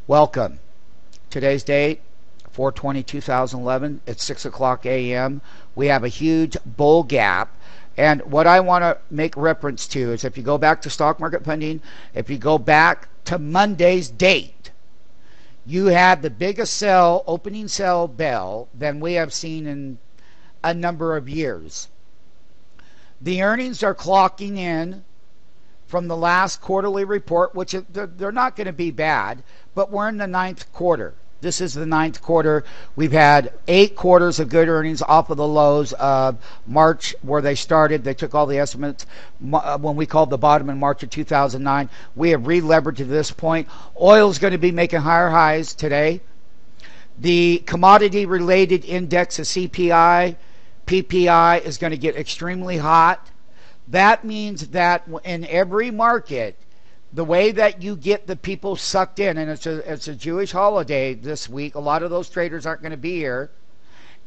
Welcome. Today's date, 4/20/2011. It's 6 o'clock a.m. We have a huge bull gap. And what I want to make reference to is if you go back to stock market funding, if you go back to Monday's date, you had the biggest sell, opening sell bell than we have seen in a number of years. The earnings are clocking in from the last quarterly report, which they're not going to be bad, but we're in the ninth quarter. This is the ninth quarter. We've had 8 quarters of good earnings off of the lows of March where they started. They took all the estimates when we called the bottom in March of 2009. We have re-levered to this point. Oil is going to be making higher highs today. The commodity-related index of CPI, PPI is going to get extremely hot. That means that in every market, the way that you get the people sucked in, and it's a Jewish holiday this week, a lot of those traders aren't going to be here,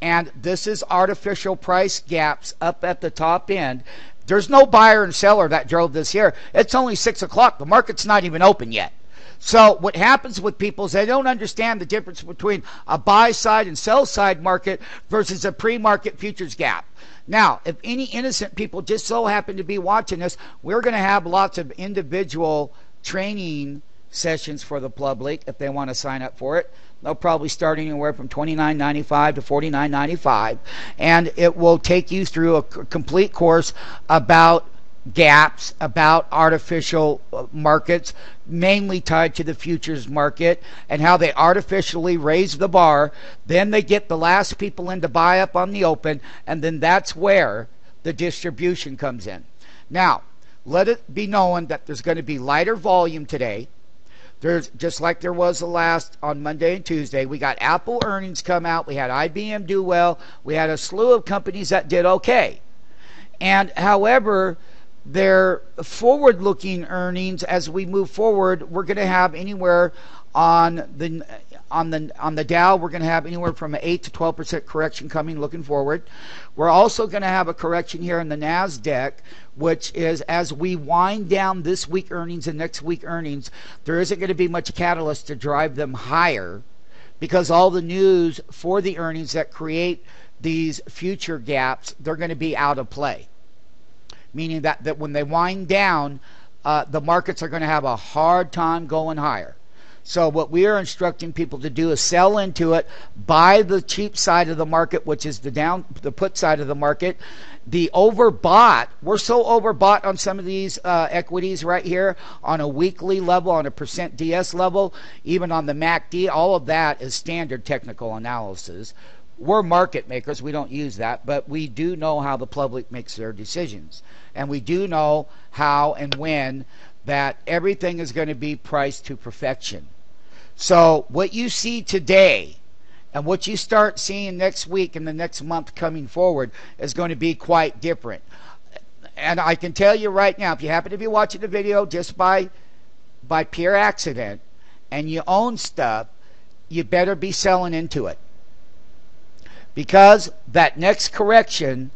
and this is artificial price gaps up at the top end. There's no buyer and seller that drove this here. It's only 6 o'clock. The market's not even open yet. So what happens with people is they don't understand the difference between a buy side and sell side market versus a pre-market futures gap. Now, if any innocent people just so happen to be watching this, we're going to have lots of individual training sessions for the public if they want to sign up for it. They'll probably start anywhere from $29.95 to $49.95, and it will take you through a complete course about gaps, about artificial markets, mainly tied to the futures market, and how they artificially raise the bar. Then they get the last people in to buy up on the open, and then that's where the distribution comes in. Now, let it be known that there's going to be lighter volume today. There's just like there was the last on Monday and Tuesday. We got Apple earnings come out. We had IBM do well. We had a slew of companies that did okay. And however, their forward-looking earnings as we move forward, we're going to have anywhere on the Dow, we're going to have anywhere from an 8 to 12% correction coming looking forward. We're also going to have a correction here in the Nasdaq, which is as we wind down this week earnings and next week earnings, there isn't going to be much catalyst to drive them higher because all the news for the earnings that create these future gaps, they're going to be out of play. Meaning that when they wind down, the markets are going to have a hard time going higher. So what we are instructing people to do is sell into it, buy the cheap side of the market, which is the put side of the market. The overbought, we're so overbought on some of these equities right here on a weekly level, on a percent DS level, even on the MACD, all of that is standard technical analysis. We're market makers. We don't use that, but we do know how the public makes their decisions. And we do know how and when that everything is going to be priced to perfection. So what you see today and what you start seeing next week and the next month coming forward is going to be quite different. And I can tell you right now, if you happen to be watching the video just by pure accident and you own stuff, you better be selling into it. Because that next correction,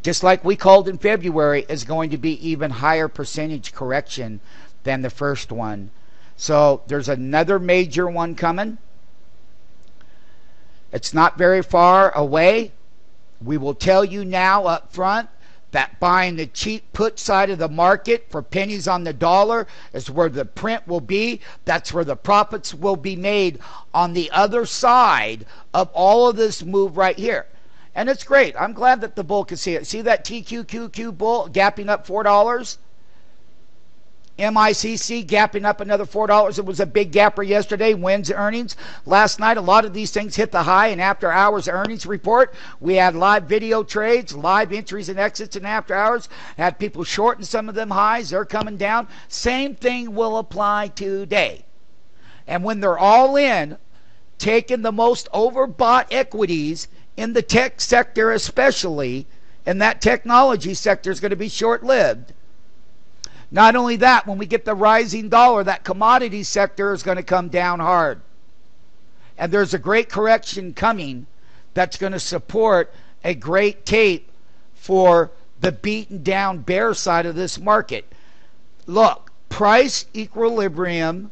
just like we called in February, is going to be even higher percentage correction than the first one. So there's another major one coming. It's not very far away. We will tell you now up front that buying the cheap put side of the market for pennies on the dollar is where the print will be. That's where the profits will be made on the other side of all of this move right here. And it's great. I'm glad that the bull can see it. See that TQQQ bull gapping up $4? NYSE gapping up another $4. It was a big gapper yesterday. Wins earnings. Last night, a lot of these things hit the high and after hours earnings report. We had live video trades, live entries and exits in after hours. Had people shorting some of them highs. They're coming down. Same thing will apply today. And when they're all in, taking the most overbought equities in the tech sector, especially in that technology sector, is going to be short-lived. Not only that, when we get the rising dollar, that commodity sector is going to come down hard. And there's a great correction coming that's going to support a great tape for the beaten down bear side of this market. Look, price equilibrium,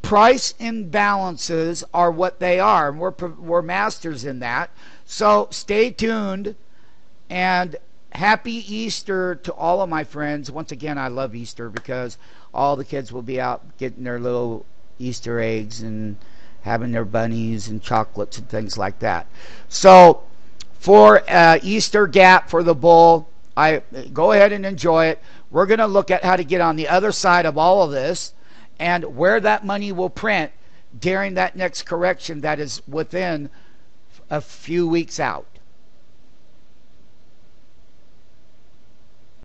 price imbalances are what they are, and we're masters in that. So stay tuned, and happy Easter to all of my friends. Once again, I love Easter because all the kids will be out getting their little Easter eggs and having their bunnies and chocolates and things like that. So for Easter gap for the bull, I go ahead and enjoy it. We're going to look at how to get on the other side of all of this and where that money will print during that next correction that is within a few weeks out.